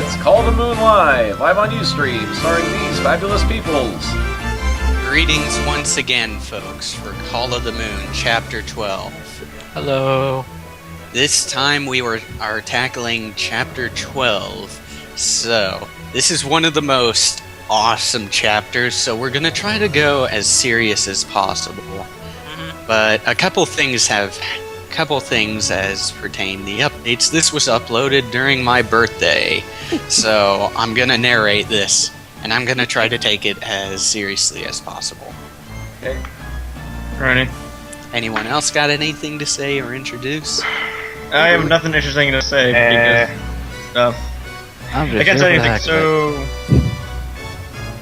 It's Call the Moon Live on Ustream, starring these fabulous peoples. Greetings once again, folks, for Call of the Moon, Chapter 12. Hello. This time we are tackling Chapter 12. So, this is one of the most awesome chapters, so we're gonna try to go as serious as possible. But a couple things as pertain the updates. This was uploaded during my birthday, so I'm gonna narrate this, and I'm gonna try to take it as seriously as possible. Okay. Ready? Anyone else got anything to say or introduce? I have nothing interesting to say because I can't say anything. So,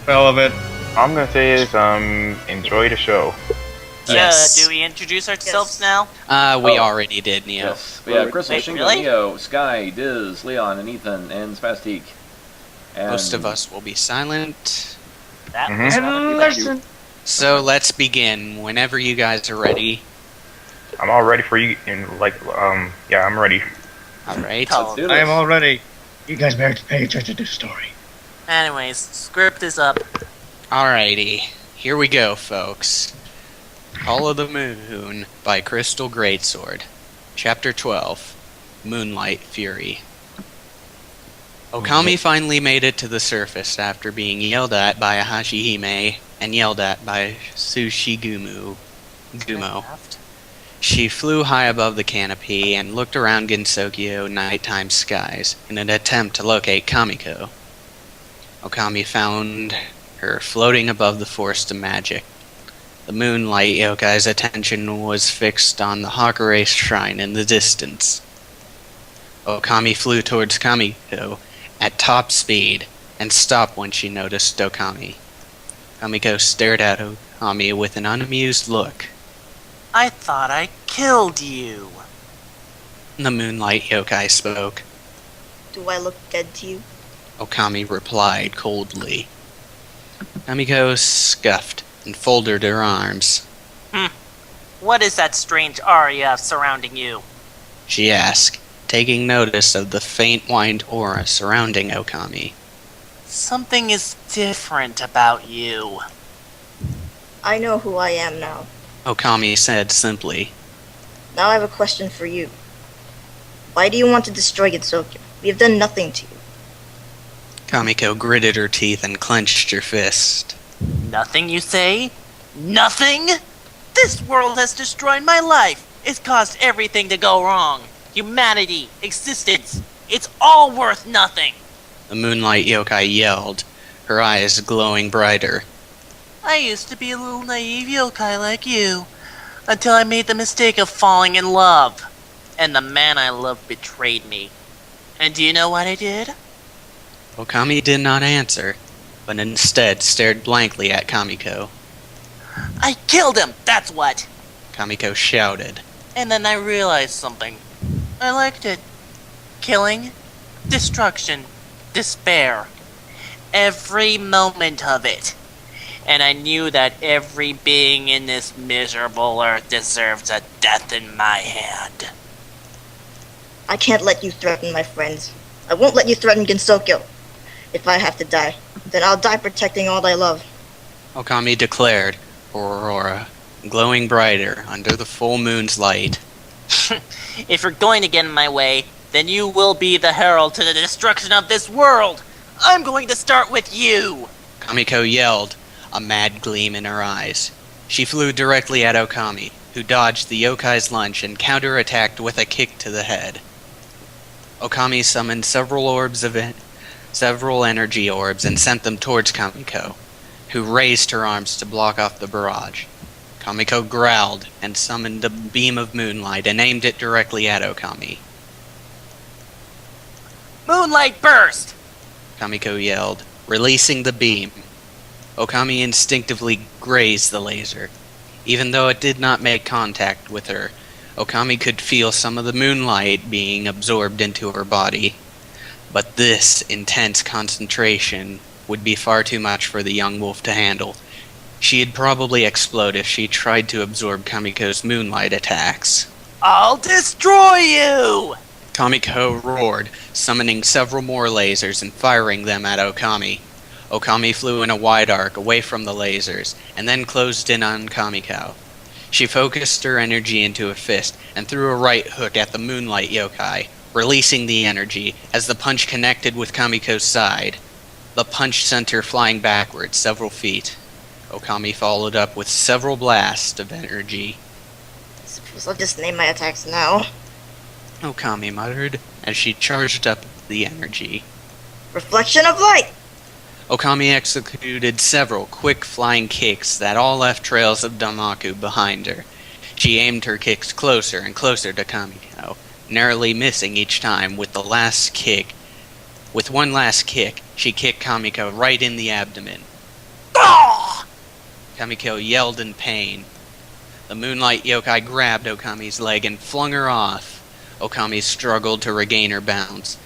all of it. I'm gonna say is enjoy the show. Yes. Do we introduce ourselves now? We already did, Neo. Yes, we have Crystal, Wait, Shingo, really? Neo, Sky, Diz, Leon, and Ethan, and Spastique. And Most of us will be silent. That Mhm. was And listen. So let's begin whenever you guys are ready. I'm all ready for you. And yeah, I'm ready. Alright. Tell Let's do them. this. I am all ready. You guys better pay attention to the story. Anyways, script is up. Alrighty. Here we go, folks. Call of the Moon by Crystal Greatsword. Chapter 12. Moonlight Fury. Okami finally made it to the surface after being yelled at by a Hashihime and yelled at by Gumo. She flew high above the canopy and looked around Gensokyo nighttime skies in an attempt to locate Kamiko. Okami found her floating above the forest of magic. The Moonlight Yokai's attention was fixed on the Hakure shrine in the distance. Okami flew towards Kamiko at top speed and stopped when she noticed Okami. Kamiko stared at Okami with an unamused look. I thought I killed you. The Moonlight Yokai spoke. Do I look dead to you? Okami replied coldly. Kamiko scuffed and folded her arms. What is that strange aura you have surrounding you? She asked, taking notice of the faint white aura surrounding Okami. Something is different about you. I know who I am now. Okami said simply. Now I have a question for you. Why do you want to destroy Gensokyo? We have done nothing to you. Kamiko gritted her teeth and clenched her fist. Nothing, you say? Nothing? This world has destroyed my life. It's caused everything to go wrong. Humanity, existence, it's all worth nothing. The Moonlight Yokai yelled, her eyes glowing brighter. I used to be a little naive yokai like you, until I made the mistake of falling in love. And the man I loved betrayed me. And do you know what I did? Okami did not answer, but instead stared blankly at Kamiko. I killed him, that's what! Kamiko shouted. And then I realized something. I liked it. Killing, destruction, despair. Every moment of it. And I knew that every being in this miserable earth deserves a death in my hand. I can't let you threaten my friends. I won't let you threaten Gensokyo. If I have to die, then I'll die protecting all I love. Okami declared, her aura glowing brighter under the full moon's light. If you're going to get in my way, then you will be the herald to the destruction of this world. I'm going to start with you. Kamiko yelled, a mad gleam in her eyes. She flew directly at Okami, who dodged the yokai's lunge and counterattacked with a kick to the head. Okami summoned several energy orbs and sent them towards Kamiko, who raised her arms to block off the barrage. Kamiko growled and summoned a beam of moonlight and aimed it directly at Okami. Moonlight burst! Kamiko yelled, releasing the beam. Okami instinctively grazed the laser. Even though it did not make contact with her, Okami could feel some of the moonlight being absorbed into her body. But this intense concentration would be far too much for the young wolf to handle. She'd probably explode if she tried to absorb Kamiko's moonlight attacks. I'll destroy you! Kamiko roared, summoning several more lasers and firing them at Okami. Okami flew in a wide arc away from the lasers, and then closed in on Kamiko. She focused her energy into a fist and threw a right hook at the Moonlight Yokai, releasing the energy as the punch connected with Kamiko's side. The punch sent her flying backwards several feet. Okami followed up with several blasts of energy. Suppose I'll just name my attacks now. Okami muttered as she charged up the energy. Reflection of light! Okami executed several quick flying kicks that all left trails of Damaku behind her. She aimed her kicks closer and closer to Kamiko, narrowly missing each time with the last kick. With one last kick, she kicked Kamiko right in the abdomen. Ah! Kamiko yelled in pain. The Moonlight Yokai grabbed Okami's leg and flung her off. Okami struggled to regain her balance,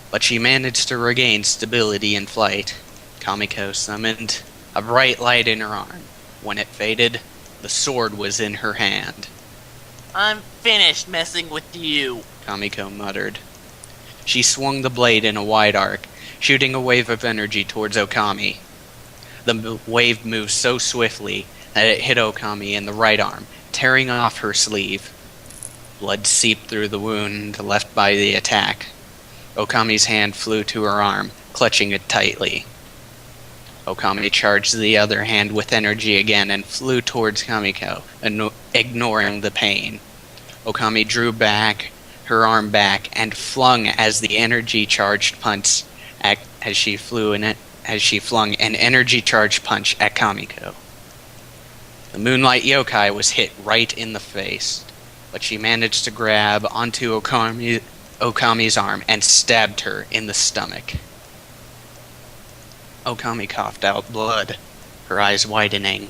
but she managed to regain stability in flight. Kamiko summoned a bright light in her arm. When it faded, the sword was in her hand. I'm finished messing with you. Kamiko muttered. She swung the blade in a wide arc, shooting a wave of energy towards Okami. The wave moved so swiftly that it hit Okami in the right arm, tearing off her sleeve. Blood seeped through the wound left by the attack. Okami's hand flew to her arm, clutching it tightly. Okami charged the other hand with energy again and flew towards Kamiko, ignoring the pain. Okami drew back, her arm back, and flung as the energy-charged punch as she flung an energy-charged punch at Kamiko. The Moonlight Yokai was hit right in the face, but she managed to grab onto Okami's arm and stabbed her in the stomach. Okami coughed out blood, her eyes widening.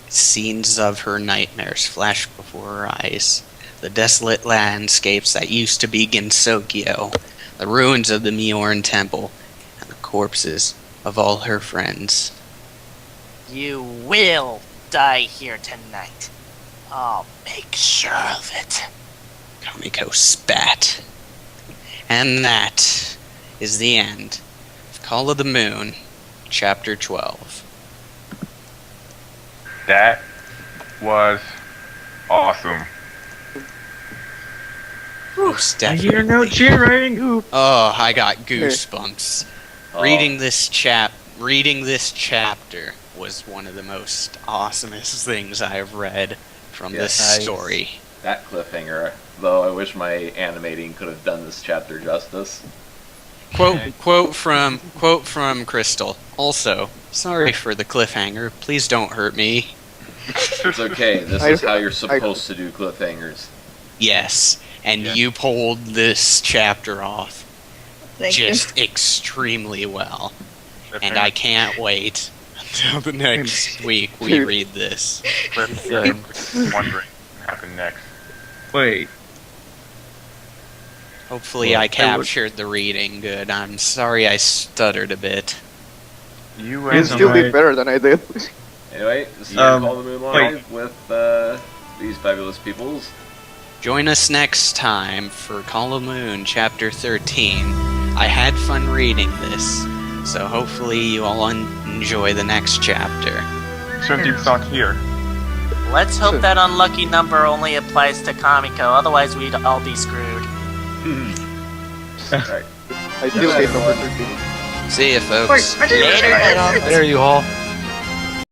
Scenes of her nightmares flashed before her eyes. The desolate landscapes that used to be Gensokyo, the ruins of the Mjorn Temple, and the corpses of all her friends. You will die here tonight. I'll make sure of it. Kamiko spat. And that is the end of Call of the Moon, Chapter 12. That was awesome. Most I definitely. hear no cheering! Ooh. Oh, I got goosebumps. Oh. Reading this chapter was one of the most awesomest things I've read from this Yes. story. That cliffhanger, though, I wish my animating could have done this chapter justice. Quote from Crystal. Also, sorry for the cliffhanger. Please don't hurt me. It's okay, this is how you're supposed to do cliffhangers. Yes, and Yeah. you pulled this chapter off Thank you. just extremely well. And I can't wait until the next week we read this. wondering what happened next. Wait. Hopefully I captured the reading good. I'm sorry I stuttered a bit. You You and still Alright. did better than I did. Anyway, this is Um, Call the Moon wait. Live with these fabulous peoples. Join us next time for Call of Moon Chapter 13. I had fun reading this, so hopefully you all enjoy the next chapter. Sundeep's not here. Let's hope that unlucky number only applies to Kamiko, otherwise we'd all be screwed. Alright. I still hate number 13. See ya, folks. Later, Right on. There you all.